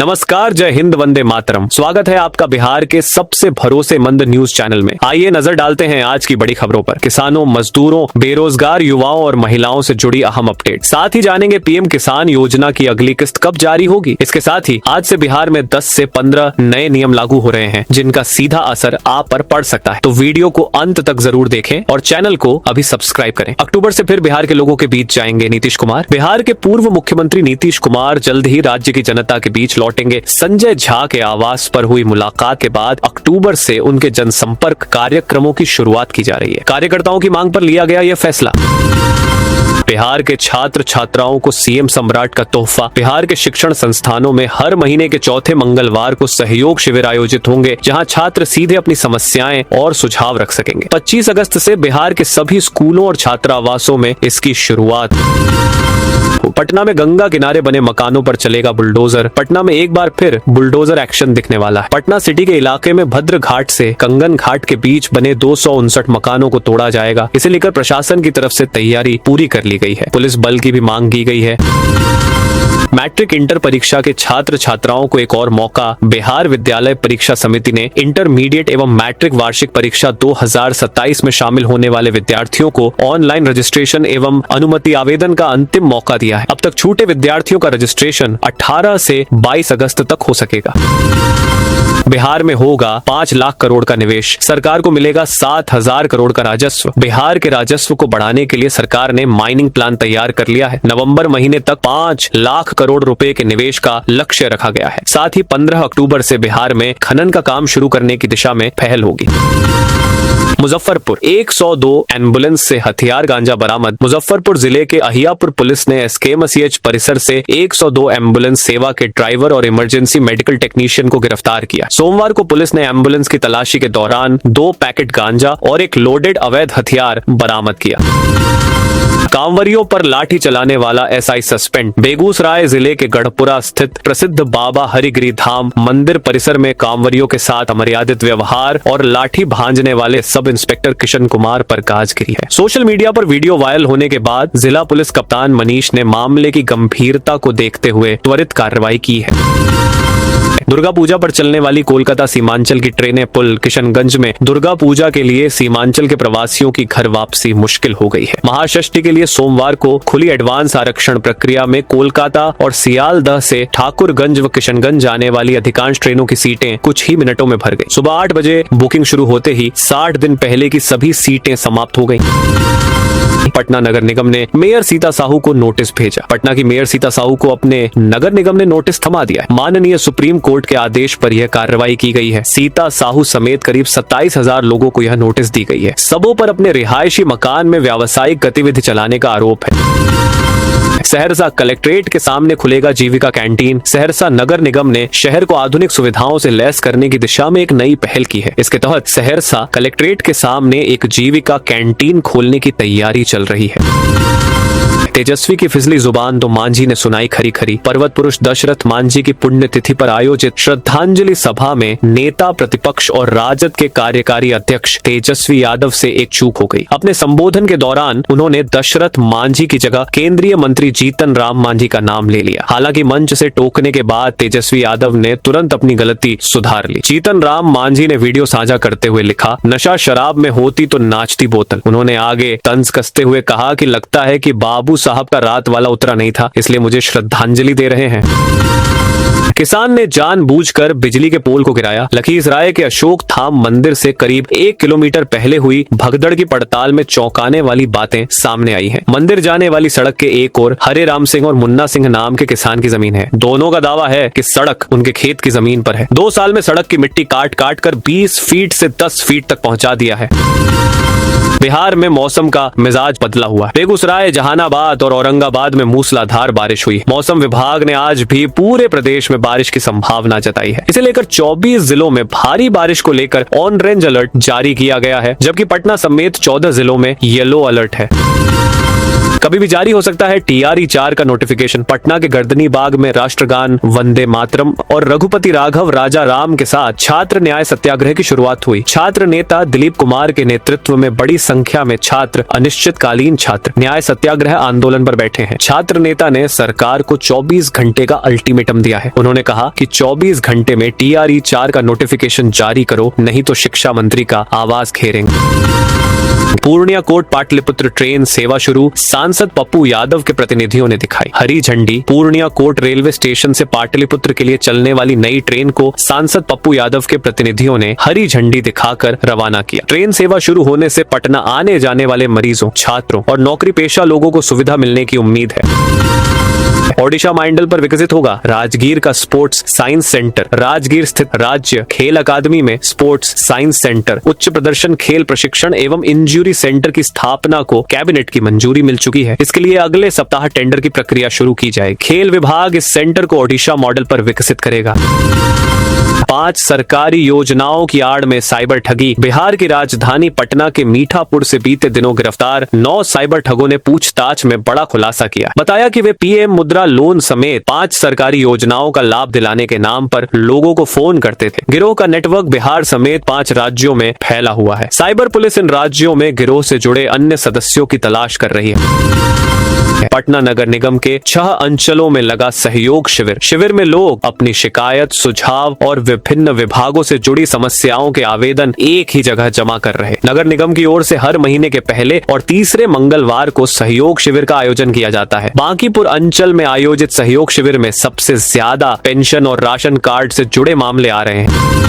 नमस्कार, जय हिंद, वंदे मातरम। स्वागत है आपका बिहार के सबसे भरोसेमंद न्यूज चैनल में। आइए नजर डालते हैं आज की बड़ी खबरों पर। किसानों, मजदूरों, बेरोजगार युवाओं और महिलाओं से जुड़ी अहम अपडेट। साथ ही जानेंगे पीएम किसान योजना की अगली किस्त कब जारी होगी। इसके साथ ही आज से बिहार में 10 से 15 नए नियम लागू हो रहे हैं जिनका सीधा असर आप पर पड़ सकता है। तो वीडियो को अंत तक जरूर देखें और चैनल को अभी सब्सक्राइब करें। अक्टूबर से फिर बिहार के लोगों के बीच जाएंगे नीतीश कुमार। बिहार के पूर्व मुख्यमंत्री नीतीश कुमार जल्द ही राज्य की जनता के बीच लौटेंगे। संजय झा के आवास पर हुई मुलाकात के बाद अक्टूबर से उनके जनसंपर्क कार्यक्रमों की शुरुआत की जा रही है। कार्यकर्ताओं की मांग पर लिया गया यह फैसला। बिहार के छात्र छात्राओं को सीएम सम्राट का तोहफा। बिहार के शिक्षण संस्थानों में हर महीने के चौथे मंगलवार को सहयोग शिविर आयोजित होंगे, जहां छात्र सीधे अपनी समस्याएं और सुझाव रख सकेंगे। 25 अगस्त से बिहार के सभी स्कूलों और छात्रावासों में इसकी शुरुआत। पटना में गंगा किनारे बने मकानों पर चलेगा बुलडोजर। पटना में एक बार फिर बुलडोजर एक्शन दिखने वाला है। पटना सिटी के इलाके में भद्र घाट से कंगन घाट के बीच बने 259 मकानों को तोड़ा जाएगा। इसे लेकर प्रशासन की तरफ से तैयारी पूरी कर ली गई है। पुलिस बल की भी मांग की गई है। मैट्रिक इंटर परीक्षा के छात्र छात्राओं को एक और मौका। बिहार विद्यालय परीक्षा समिति ने इंटरमीडिएट एवं मैट्रिक वार्षिक परीक्षा 2027 में शामिल होने वाले विद्यार्थियों को ऑनलाइन रजिस्ट्रेशन एवं अनुमति आवेदन का अंतिम मौका दिया है। अब तक छूटे विद्यार्थियों का रजिस्ट्रेशन 18 से 22 अगस्त तक हो सकेगा। बिहार में होगा 5 लाख करोड़ का निवेश। सरकार को मिलेगा 7,000 करोड़ का राजस्व। बिहार के राजस्व को बढ़ाने के लिए सरकार ने माइनिंग प्लान तैयार कर लिया है। नवंबर महीने तक 5 लाख करोड़ रुपए के निवेश का लक्ष्य रखा गया है। साथ ही 15 अक्टूबर से बिहार में खनन का काम शुरू करने की दिशा में पहल होगी। मुजफ्फरपुर 102 एम्बुलेंस से हथियार गांजा बरामद। मुजफ्फरपुर जिले के अहियापुर पुलिस ने एसकेएमसीएच परिसर से 102 एम्बुलेंस सेवा के ड्राइवर और इमरजेंसी मेडिकल टेक्नीशियन को गिरफ्तार किया। सोमवार को पुलिस ने एम्बुलेंस की तलाशी के दौरान 2 पैकेट गांजा और एक लोडेड अवैध हथियार बरामद किया। कांवरियों पर लाठी चलाने वाला एसआई सस्पेंड। बेगूसराय जिले के गढ़पुरा स्थित प्रसिद्ध बाबा हरिगिरी धाम मंदिर परिसर में कांवरियों के साथ अमर्यादित व्यवहार और लाठी भांजने वाले सब इंस्पेक्टर किशन कुमार पर गाज गिरी है। सोशल मीडिया पर वीडियो वायरल होने के बाद जिला पुलिस कप्तान मनीष ने मामले की गंभीरता को देखते हुए त्वरित कार्रवाई की है। दुर्गा पूजा पर चलने वाली कोलकाता सीमांचल की ट्रेनें पुल किशनगंज में दुर्गा पूजा के लिए सीमांचल के प्रवासियों की घर वापसी मुश्किल हो गई है। महाषष्ठी के लिए सोमवार को खुली एडवांस आरक्षण प्रक्रिया में कोलकाता और सियालदह से ठाकुरगंज व किशनगंज जाने वाली अधिकांश ट्रेनों की सीटें कुछ ही मिनटों में भर गई। सुबह 8 बजे बुकिंग शुरू होते ही 60 दिन पहले की सभी सीटें समाप्त हो गई। पटना नगर निगम ने मेयर सीता साहू को नोटिस भेजा। पटना की मेयर सीता साहू को अपने नगर निगम ने नोटिस थमा दिया है। माननीय सुप्रीम कोर्ट के आदेश पर यह कार्रवाई की गई है। सीता साहू समेत करीब 27,000 लोगों को यह नोटिस दी गई है। सबों पर अपने रिहायशी मकान में व्यावसायिक गतिविधि चलाने का आरोप है। सहरसा कलेक्ट्रेट के सामने खुलेगा जीविका कैंटीन। सहरसा नगर निगम ने शहर को आधुनिक सुविधाओं से लैस करने की दिशा में एक नई पहल की है। इसके तहत सहरसा कलेक्ट्रेट के सामने एक जीविका कैंटीन खोलने की तैयारी चल रही है। तेजस्वी की फिसली जुबान तो मांझी ने सुनाई खरी खरी। पर्वत पुरुष दशरथ मांझी की पुण्यतिथि पर आयोजित श्रद्धांजलि सभा में नेता प्रतिपक्ष और राजद के कार्यकारी अध्यक्ष तेजस्वी यादव से एक चूक हो गई। अपने संबोधन के दौरान उन्होंने दशरथ मांझी की जगह केंद्रीय मंत्री जीतन राम मांझी का नाम ले लिया। हालांकि मंच से टोकने के बाद तेजस्वी यादव ने तुरंत अपनी गलती सुधार ली। जीतन राम मांझी ने वीडियो साझा करते हुए लिखा, नशा शराब में होती तो नाचती बोतल। उन्होंने आगे तंज कसते हुए कहा कि लगता है कि बाबू साहब का रात वाला उतरा नहीं था, इसलिए मुझे श्रद्धांजलि दे रहे हैं। किसान ने जानबूझकर बिजली के पोल को गिराया। लखीसराय के अशोक धाम मंदिर से करीब 1 किलोमीटर पहले हुई भगदड़ की पड़ताल में चौंकाने वाली बातें सामने आई हैं। मंदिर जाने वाली सड़क के एक ओर हरे राम सिंह और मुन्ना सिंह नाम के किसान की जमीन है। दोनों का दावा है कि सड़क उनके खेत की जमीन पर है। 2 साल में सड़क की मिट्टी काट काट कर 20 फीट से 10 फीट तक पहुंचा दिया है। बिहार में मौसम का मिजाज बदला हुआ। बेगूसराय, जहानाबाद और औरंगाबाद में मूसलाधार बारिश हुई। मौसम विभाग ने आज भी पूरे प्रदेश में बारिश की संभावना जताई है। इसे लेकर 24 जिलों में भारी बारिश को लेकर ऑरेंज अलर्ट जारी किया गया है, जबकि पटना समेत 14 जिलों में येलो अलर्ट है। कभी भी जारी हो सकता है TRE 4 का नोटिफिकेशन। पटना के गर्दनी बाग में राष्ट्रगान वंदे मातरम और रघुपति राघव राजा राम के साथ छात्र न्याय सत्याग्रह की शुरुआत हुई। छात्र नेता दिलीप कुमार के नेतृत्व में बड़ी संख्या में छात्र, अनिश्चितकालीन छात्र न्याय सत्याग्रह आंदोलन पर बैठे हैं। छात्र नेता ने सरकार को 24 घंटे का अल्टीमेटम दिया है। उन्होंने कहा कि 24 घंटे में TRE 4 का नोटिफिकेशन जारी करो, नहीं तो शिक्षा मंत्री का आवाज घेरेंगे। पूर्णिया कोट पाटलिपुत्र ट्रेन सेवा शुरू, सांसद पप्पू यादव के प्रतिनिधियों ने दिखाई हरी झंडी। पूर्णिया कोट रेलवे स्टेशन से पाटलिपुत्र के लिए चलने वाली नई ट्रेन को सांसद पप्पू यादव के प्रतिनिधियों ने हरी झंडी दिखाकर रवाना किया। ट्रेन सेवा शुरू होने से पटना आने जाने वाले मरीजों, छात्रों और नौकरी पेशा लोगों को सुविधा मिलने की उम्मीद है। ओडिशा माइंडल पर विकसित होगा राजगीर का स्पोर्ट्स साइंस सेंटर। राजगीर स्थित राज्य खेल अकादमी में स्पोर्ट्स साइंस सेंटर, उच्च प्रदर्शन खेल प्रशिक्षण एवं इंजरी सेंटर की स्थापना को कैबिनेट की मंजूरी मिल चुकी है। इसके लिए अगले सप्ताह टेंडर की प्रक्रिया शुरू की जाएगी। खेल विभाग इस सेंटर को ओडिशा मॉडल पर विकसित करेगा। 5 सरकारी योजनाओं की आड़ में साइबर ठगी। बिहार की राजधानी पटना के मीठापुर से बीते दिनों गिरफ्तार 9 साइबर ठगों ने पूछताछ में बड़ा खुलासा किया। बताया कि वे PM मुद्रा लोन समेत 5 सरकारी योजनाओं का लाभ दिलाने के नाम पर लोगों को फोन करते थे। गिरोह का नेटवर्क बिहार समेत 5 राज्यों में फैला हुआ है। साइबर पुलिस इन राज्यों में गिरोह से जुड़े अन्य सदस्यों की तलाश कर रही है। पटना नगर निगम के 6 अंचलों में लगा सहयोग शिविर। शिविर में लोग अपनी शिकायत, सुझाव और विभिन्न विभागों से जुड़ी समस्याओं के आवेदन एक ही जगह जमा कर रहे। नगर निगम की ओर से हर महीने के पहले और तीसरे मंगलवार को सहयोग शिविर का आयोजन किया जाता है। बांकीपुर अंचल में आयोजित सहयोग शिविर में सबसे ज्यादा पेंशन और राशन कार्ड से जुड़े मामले आ रहे हैं।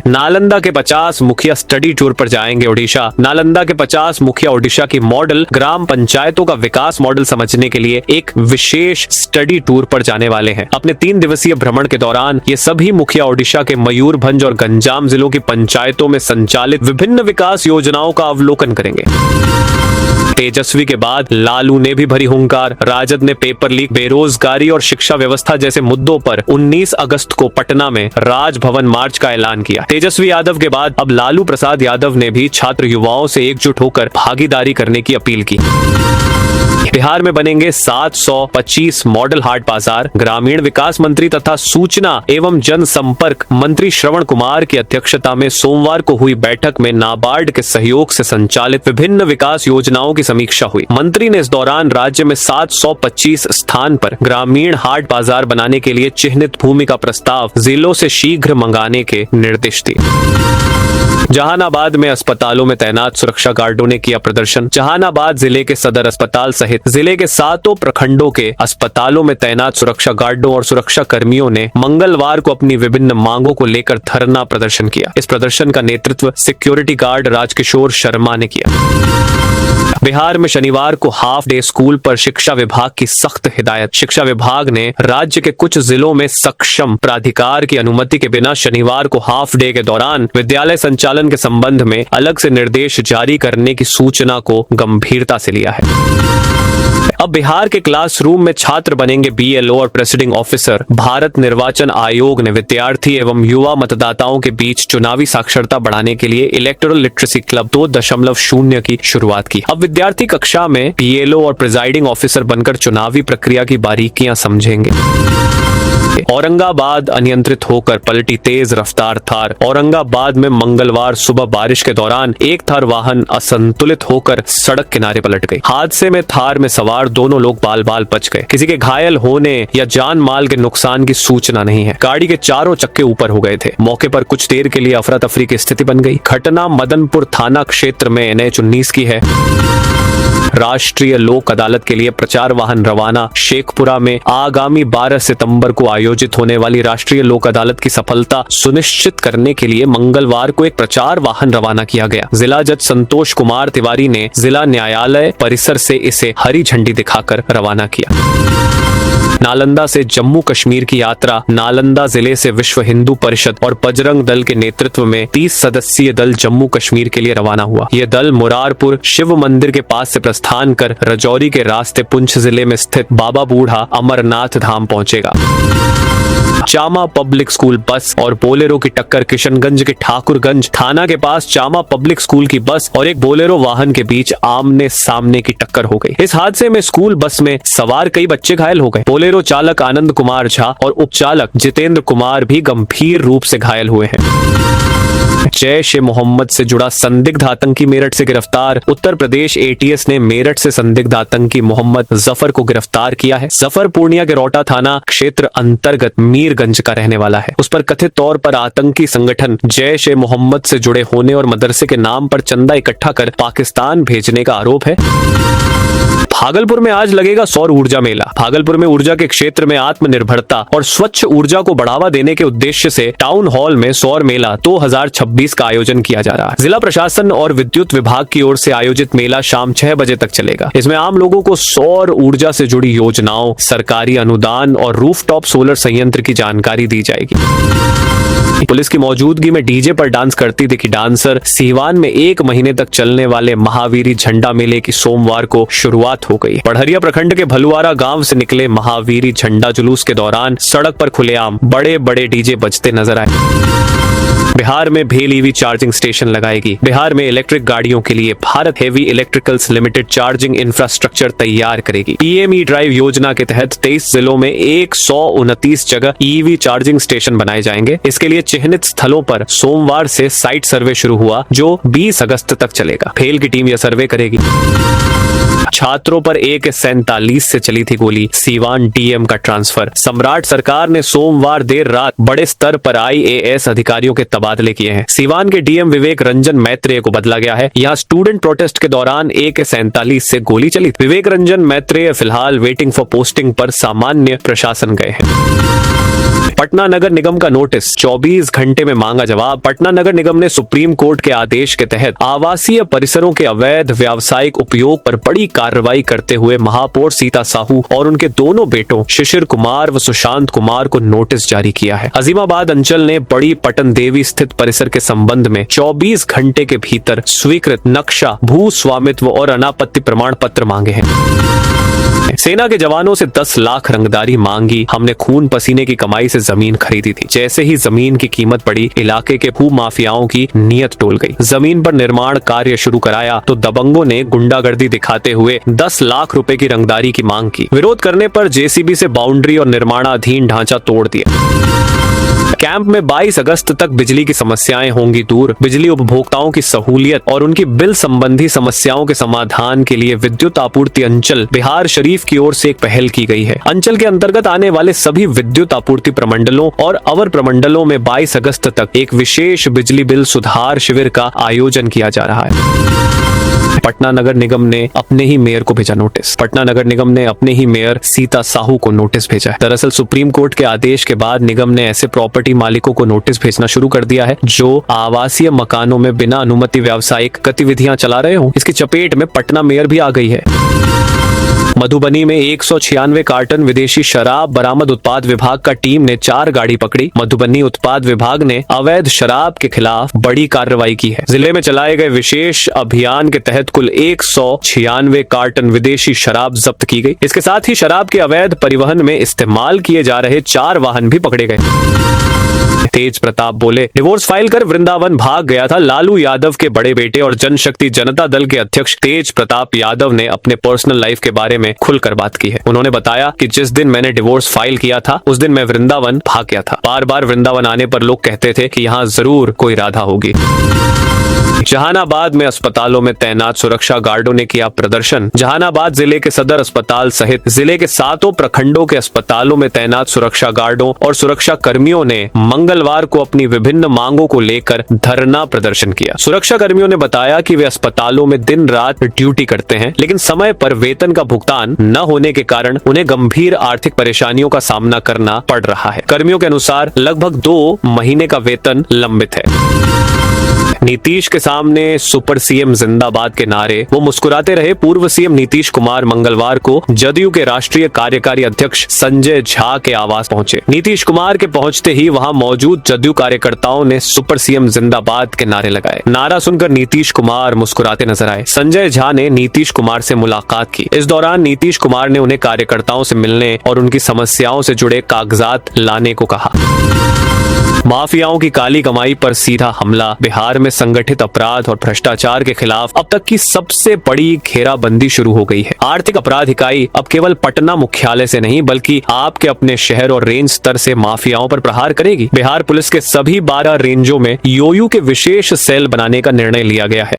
नालंदा के 50 मुखिया स्टडी टूर पर जाएंगे ओडिशा। नालंदा के 50 मुखिया ओडिशा की मॉडल ग्राम पंचायतों का विकास मॉडल समझने के लिए एक विशेष स्टडी टूर पर जाने वाले हैं। अपने 3 दिवसीय भ्रमण के दौरान ये सभी मुखिया ओडिशा के मयूरभंज और गंजाम जिलों की पंचायतों में संचालित विभिन्न विकास योजनाओं का अवलोकन करेंगे। तेजस्वी के बाद लालू ने भी भरी हुंकार। राजद ने पेपर लीक, बेरोजगारी और शिक्षा व्यवस्था जैसे मुद्दों पर 19 अगस्त को पटना में राजभवन मार्च का ऐलान किया। तेजस्वी यादव के बाद अब लालू प्रसाद यादव ने भी छात्र युवाओं से एकजुट होकर भागीदारी करने की अपील की। बिहार में बनेंगे 725 मॉडल हाट बाजार। ग्रामीण विकास मंत्री तथा सूचना एवं जनसंपर्क मंत्री श्रवण कुमार की अध्यक्षता में सोमवार को हुई बैठक में नाबार्ड के सहयोग से संचालित विभिन्न विकास योजनाओं की समीक्षा हुई। मंत्री ने इस दौरान राज्य में 725 स्थान पर ग्रामीण हाट बाजार बनाने के लिए चिन्हित भूमि का प्रस्ताव जिलों से शीघ्र मंगाने के निर्देश दिए। जहानाबाद में अस्पतालों में तैनात सुरक्षा गार्डों ने किया प्रदर्शन। जहानाबाद जिले के सदर अस्पताल सहित जिले के 7 प्रखंडों के अस्पतालों में तैनात सुरक्षा गार्डों और सुरक्षा कर्मियों ने मंगलवार को अपनी विभिन्न मांगों को लेकर धरना प्रदर्शन किया। इस प्रदर्शन का नेतृत्व सिक्योरिटी गार्ड राजकिशोर शर्मा ने किया। बिहार में शनिवार को हाफ डे स्कूल पर शिक्षा विभाग की सख्त हिदायत। शिक्षा विभाग ने राज्य के कुछ जिलों में सक्षम प्राधिकार की अनुमति के बिना शनिवार को हाफ डे के दौरान विद्यालय संचालन के संबंध में अलग से निर्देश जारी करने की सूचना को गंभीरता से लिया है। अब बिहार के क्लासरूम में छात्र बनेंगे BLO और प्रेसिडिंग ऑफिसर। भारत निर्वाचन आयोग ने विद्यार्थी एवं युवा मतदाताओं के बीच चुनावी साक्षरता बढ़ाने के लिए इलेक्टोरल लिटरेसी क्लब 2.0 की शुरुआत की। अब विद्यार्थी कक्षा में BLO और प्रिजाइडिंग ऑफिसर बनकर चुनावी प्रक्रिया की बारीकियां समझेंगे। औरंगाबाद अनियंत्रित होकर पलटी तेज रफ्तार थार। औरंगाबाद में मंगलवार सुबह बारिश के दौरान एक थार वाहन असंतुलित होकर सड़क किनारे पलट गई। हादसे में थार में सवार दोनों लोग बाल बाल बच गए। किसी के घायल होने या जान माल के नुकसान की सूचना नहीं है। गाड़ी के चारों चक्के ऊपर हो गए थे। मौके पर कुछ देर के लिए अफरा तफरी की स्थिति बन गई। घटना मदनपुर थाना क्षेत्र में NH 19 की है। राष्ट्रीय लोक अदालत के लिए प्रचार वाहन रवाना। शेखपुरा में आगामी 12 सितंबर को आयोजित होने वाली राष्ट्रीय लोक अदालत की सफलता सुनिश्चित करने के लिए मंगलवार को एक प्रचार वाहन रवाना किया गया। जिला जज संतोष कुमार तिवारी ने जिला न्यायालय परिसर से इसे हरी झंडी दिखाकर रवाना किया। नालंदा से जम्मू कश्मीर की यात्रा। नालंदा जिले से विश्व हिंदू परिषद और बजरंग दल के नेतृत्व में 30 सदस्यीय दल जम्मू कश्मीर के लिए रवाना हुआ। यह दल मुरारपुर शिव मंदिर के पास से प्रस्थान कर रजौरी के रास्ते पुंछ जिले में स्थित बाबा बूढ़ा अमरनाथ धाम पहुंचेगा। चामा पब्लिक स्कूल बस और बोलेरो की टक्कर। किशनगंज के ठाकुरगंज थाना के पास चामा पब्लिक स्कूल की बस और एक बोलेरो वाहन के बीच आमने सामने की टक्कर हो गई। इस हादसे में स्कूल बस में सवार कई बच्चे घायल हो गए। बोलेरो चालक आनंद कुमार झा और उपचालक जितेंद्र कुमार भी गंभीर रूप से घायल हुए हैं। जैश ए मोहम्मद से जुड़ा संदिग्ध आतंकी मेरठ से गिरफ्तार। उत्तर प्रदेश एटीएस ने मेरठ से संदिग्ध आतंकी मोहम्मद जफर को गिरफ्तार किया है। जफर पूर्णिया के रोटा थाना क्षेत्र अंतर्गत मीरगंज का रहने वाला है। उस पर कथित तौर पर आतंकी संगठन जैश ए मोहम्मद से जुड़े होने और मदरसे के नाम पर चंदा इकट्ठा कर पाकिस्तान भेजने का आरोप है। भागलपुर में आज लगेगा सौर ऊर्जा मेला। भागलपुर में ऊर्जा के क्षेत्र में आत्मनिर्भरता और स्वच्छ ऊर्जा को बढ़ावा देने के उद्देश्य से टाउन हॉल में सौर मेला 2026 का आयोजन किया जा रहा है। जिला प्रशासन और विद्युत विभाग की ओर से आयोजित मेला शाम 6 बजे तक चलेगा। इसमें आम लोगों को सौर ऊर्जा से जुड़ी योजनाओं, सरकारी अनुदान और रूफटॉप सोलर संयंत्र की जानकारी दी जाएगी। पुलिस की मौजूदगी में डीजे पर डांस करती दिखी डांसर। सीवान में 1 महीने तक चलने वाले महावीरी झंडा मेले की सोमवार को शुरुआत हो गई। पढ़रिया प्रखंड के भलुआरा गांव से निकले महावीरी झंडा जुलूस के दौरान सड़क पर खुलेआम बड़े बड़े डीजे बजते नजर आए। बिहार में भेल ईवी चार्जिंग स्टेशन लगाएगी। बिहार में इलेक्ट्रिक गाड़ियों के लिए Bharat heavy electricals limited charging infrastructure तैयार करेगी। पीएमई ड्राइव योजना के तहत 23 जिलों में 129 जगह ईवी चार्जिंग स्टेशन बनाए जाएंगे। इसके लिए चिन्हित स्थलों पर सोमवार से साइट सर्वे शुरू हुआ, जो 20 अगस्त तक चलेगा। भेल की टीम यह सर्वे करेगी। छात्रों पर AK-47 से चली थी गोली। सीवान डीएम का ट्रांसफर। सम्राट सरकार ने सोमवार देर रात बड़े स्तर पर IAS अधिकारियों के तबादले किए हैं। सीवान के डीएम विवेक रंजन मैत्रेय को बदला गया है। यहाँ स्टूडेंट प्रोटेस्ट के दौरान AK-47 से गोली चली। विवेक रंजन मैत्रेय फिलहाल वेटिंग फॉर पोस्टिंग पर सामान्य प्रशासन गए हैं। पटना नगर निगम का नोटिस, 24 घंटे में मांगा जवाब। पटना नगर निगम ने सुप्रीम कोर्ट के आदेश के तहत आवासीय परिसरों के अवैध व्यावसायिक उपयोग पर बड़ी कार्रवाई करते हुए महापौर सीता साहू और उनके दोनों बेटों शिशिर कुमार व सुशांत कुमार को नोटिस जारी किया है। अजीमाबाद अंचल ने बड़ी पटन देवी स्थित परिसर के संबंध में 24 घंटे के भीतर स्वीकृत नक्शा, भू स्वामित्व और अनापत्ति प्रमाण पत्र मांगे हैं। सेना के जवानों से 10 लाख रंगदारी मांगी। हमने खून पसीने की कमाई से जमीन खरीदी थी। जैसे ही जमीन की कीमत बढ़ी, इलाके के भू माफियाओं की नीयत डोल गई। जमीन पर निर्माण कार्य शुरू कराया तो दबंगों ने गुंडागर्दी दिखाते हुए 10 लाख रुपए की रंगदारी की मांग की। विरोध करने पर JCB से बाउंड्री और निर्माणाधीन ढांचा तोड़ दिया। कैंप में 22 अगस्त तक बिजली की समस्याएं होंगी दूर। बिजली उपभोक्ताओं की सहूलियत और उनकी बिल संबंधी समस्याओं के समाधान के लिए विद्युत आपूर्ति अंचल बिहार शरीफ की ओर से एक पहल की गई है। अंचल के अंतर्गत आने वाले सभी विद्युत आपूर्ति प्रमंडलों और अवर प्रमंडलों में 22 अगस्त तक एक विशेष बिजली बिल सुधार शिविर का आयोजन किया जा रहा है। पटना नगर निगम ने अपने ही मेयर को भेजा नोटिस। पटना नगर निगम ने अपने ही मेयर सीता साहू को नोटिस भेजा है। दरअसल सुप्रीम कोर्ट के आदेश के बाद निगम ने ऐसे प्रॉपर्टी मालिकों को नोटिस भेजना शुरू कर दिया है जो आवासीय मकानों में बिना अनुमति व्यावसायिक गतिविधियां चला रहे हो। इसकी चपेट में पटना मेयर भी आ गई है। मधुबनी में 196 कार्टन विदेशी शराब बरामद। उत्पाद विभाग का टीम ने 4 गाड़ी पकड़ी। मधुबनी उत्पाद विभाग ने अवैध शराब के खिलाफ बड़ी कार्रवाई की है। जिले में चलाए गए विशेष अभियान के तहत कुल 196 कार्टन विदेशी शराब जब्त की गई। इसके साथ ही शराब के अवैध परिवहन में इस्तेमाल किए जा रहे 4 वाहन भी पकड़े गए। तेज प्रताप बोले, डिवोर्स फाइल कर वृंदावन भाग गया था। लालू यादव के बड़े बेटे और जनशक्ति जनता दल के अध्यक्ष तेज प्रताप यादव ने अपने पर्सनल लाइफ के बारे में खुलकर बात की है। उन्होंने बताया कि जिस दिन मैंने डिवोर्स फाइल किया था उस दिन मैं वृंदावन भाग गया था। बार बार वृंदावन आने पर लोग कहते थे कि यहाँ जरूर कोई राधा होगी। जहानाबाद में अस्पतालों में तैनात सुरक्षा गार्डों ने किया प्रदर्शन। जहानाबाद जिले के सदर अस्पताल सहित जिले के 7 प्रखंडों के अस्पतालों में तैनात सुरक्षा गार्डों और सुरक्षा कर्मियों ने मंगलवार को अपनी विभिन्न मांगों को लेकर धरना प्रदर्शन किया। सुरक्षा कर्मियों ने बताया कि वे अस्पतालों में दिन रात ड्यूटी करते हैं, लेकिन समय पर वेतन का भुगतान न होने के कारण उन्हें गंभीर आर्थिक परेशानियों का सामना करना पड़ रहा है। कर्मियों के अनुसार लगभग 2 महीने का वेतन लंबित है। है। नीतीश के सामने सुपर सीएम जिंदाबाद के नारे वो मुस्कुराते रहे। पूर्व सीएम नीतीश कुमार मंगलवार को जदयू के राष्ट्रीय कार्यकारी अध्यक्ष संजय झा के आवास पहुंचे। नीतीश कुमार के पहुंचते ही वहां मौजूद जदयू कार्यकर्ताओं ने सुपर सीएम जिंदाबाद के नारे लगाए। नारा सुनकर नीतीश कुमार मुस्कुराते नजर आए। संजय झा ने नीतीश कुमार से मुलाकात की। इस दौरान नीतीश कुमार ने उन्हें कार्यकर्ताओं से मिलने और उनकी समस्याओं से जुड़े कागजात लाने को कहा। माफियाओं की काली कमाई पर सीधा हमला। बिहार में संगठित अपराध और भ्रष्टाचार के खिलाफ अब तक की सबसे बड़ी घेराबंदी शुरू हो गई है। आर्थिक अपराध इकाई अब केवल पटना मुख्यालय से नहीं बल्कि आपके अपने शहर और रेंज स्तर से माफियाओं पर प्रहार करेगी। बिहार पुलिस के सभी 12 रेंजों में योयू के विशेष सेल बनाने का निर्णय लिया गया है।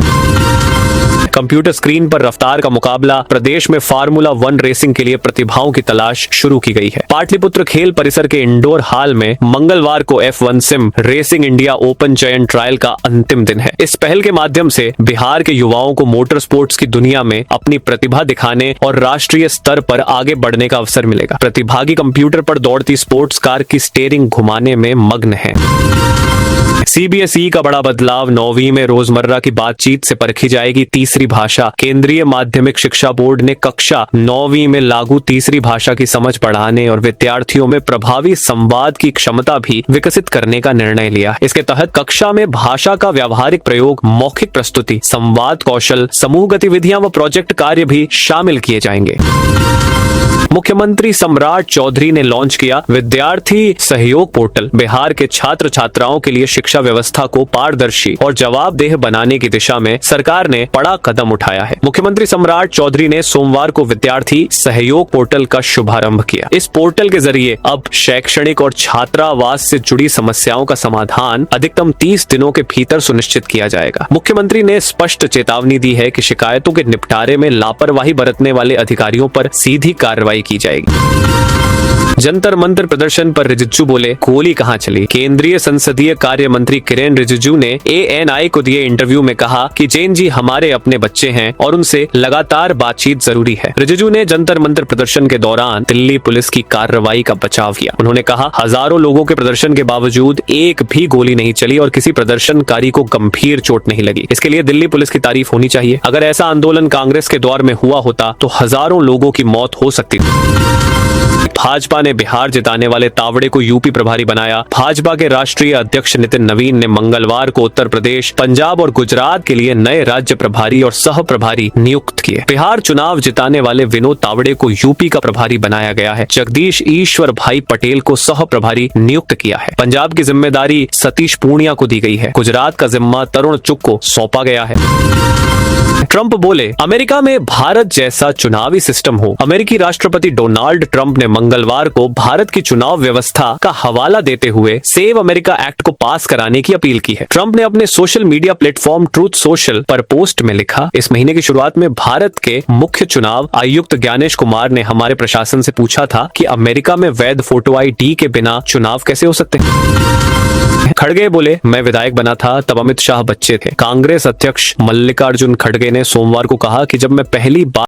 कंप्यूटर स्क्रीन पर रफ्तार का मुकाबला। प्रदेश में फार्मूला 1 रेसिंग के लिए प्रतिभाओं की तलाश शुरू की गई है। पाटलिपुत्र खेल परिसर के इंडोर हॉल में मंगलवार को F1 SIM racing India open चयन ट्रायल का अंतिम दिन है। इस पहल के माध्यम से बिहार के युवाओं को मोटर स्पोर्ट्स की दुनिया में अपनी प्रतिभा दिखाने और राष्ट्रीय स्तर पर आगे बढ़ने का अवसर मिलेगा। प्रतिभागी कंप्यूटर पर दौड़ती स्पोर्ट्स कार की स्टीयरिंग घुमाने में मग्न है। CBSE का बड़ा बदलाव। 9वीं में रोजमर्रा की बातचीत से परखी जाएगी तीसरी भाषा। केंद्रीय माध्यमिक शिक्षा बोर्ड ने कक्षा 9वीं में लागू तीसरी भाषा की समझ बढ़ाने और विद्यार्थियों में प्रभावी संवाद की क्षमता भी विकसित करने का निर्णय लिया। इसके तहत कक्षा में भाषा का व्यावहारिक प्रयोग, मौखिक प्रस्तुति, संवाद कौशल, समूह गतिविधियां व प्रोजेक्ट कार्य भी शामिल किए जाएंगे। मुख्यमंत्री सम्राट चौधरी ने लॉन्च किया विद्यार्थी सहयोग पोर्टल। बिहार के छात्र छात्राओं के लिए शिक्षा व्यवस्था को पारदर्शी और जवाबदेह बनाने की दिशा में सरकार ने बड़ा कदम उठाया है। मुख्यमंत्री सम्राट चौधरी ने सोमवार को विद्यार्थी सहयोग पोर्टल का शुभारंभ किया। इस पोर्टल के जरिए अब शैक्षणिक और छात्रावास से जुड़ी समस्याओं का समाधान अधिकतम 30 दिनों के भीतर सुनिश्चित किया जाएगा। मुख्यमंत्री ने स्पष्ट चेतावनी दी है कि शिकायतों के निपटारे में लापरवाही बरतने वाले अधिकारियों पर सीधी कार्रवाई की जाएगी। जंतर मंतर प्रदर्शन पर रिजिजू बोले, गोली कहां चली। केंद्रीय संसदीय कार्य मंत्री किरेन रिजिजू ने ANI को दिए इंटरव्यू में कहा कि जैन जी हमारे अपने बच्चे हैं और उनसे लगातार बातचीत जरूरी है। रिजिजू ने जंतर मंतर प्रदर्शन के दौरान दिल्ली पुलिस की कार्रवाई का बचाव किया। उन्होंने कहा, हजारों लोगों के प्रदर्शन के बावजूद एक भी गोली नहीं चली और किसी प्रदर्शनकारी को गंभीर चोट नहीं लगी। इसके लिए दिल्ली पुलिस की तारीफ होनी चाहिए। अगर ऐसा आंदोलन कांग्रेस के दौर में हुआ होता तो हजारों लोगों की मौत हो सकती थी। भाजपा ने बिहार जिताने वाले तावड़े को यूपी प्रभारी बनाया। भाजपा के राष्ट्रीय अध्यक्ष नितिन नवीन ने मंगलवार को उत्तर प्रदेश, पंजाब और गुजरात के लिए नए राज्य प्रभारी और सह प्रभारी नियुक्त किए। बिहार चुनाव जिताने वाले विनोद तावड़े को यूपी का प्रभारी बनाया गया है। जगदीश ईश्वर भाई पटेल को सह प्रभारी नियुक्त किया है। पंजाब की जिम्मेदारी सतीश पूनिया को दी गई है। गुजरात का जिम्मा तरुण चुग को सौंपा गया है। ट्रंप बोले, अमेरिका में भारत जैसा चुनावी सिस्टम हो। अमेरिकी राष्ट्रपति डोनाल्ड ट्रंप ने मंगलवार को भारत की चुनाव व्यवस्था का हवाला देते हुए सेव अमेरिका एक्ट को पास कराने की अपील की है। ट्रंप ने अपने social media platform truth social पर पोस्ट में लिखा, इस महीने की शुरुआत में भारत के मुख्य चुनाव आयुक्त ज्ञानेश कुमार ने हमारे प्रशासन से पूछा था कि अमेरिका में वैध फोटो ID के बिना चुनाव कैसे हो सकते हैं। खड़गे बोले, मैं विधायक बना था तब अमित शाह बच्चे थे। कांग्रेस अध्यक्ष मल्लिकार्जुन खड़गे ने सोमवार को कहा कि जब मैं पहली बार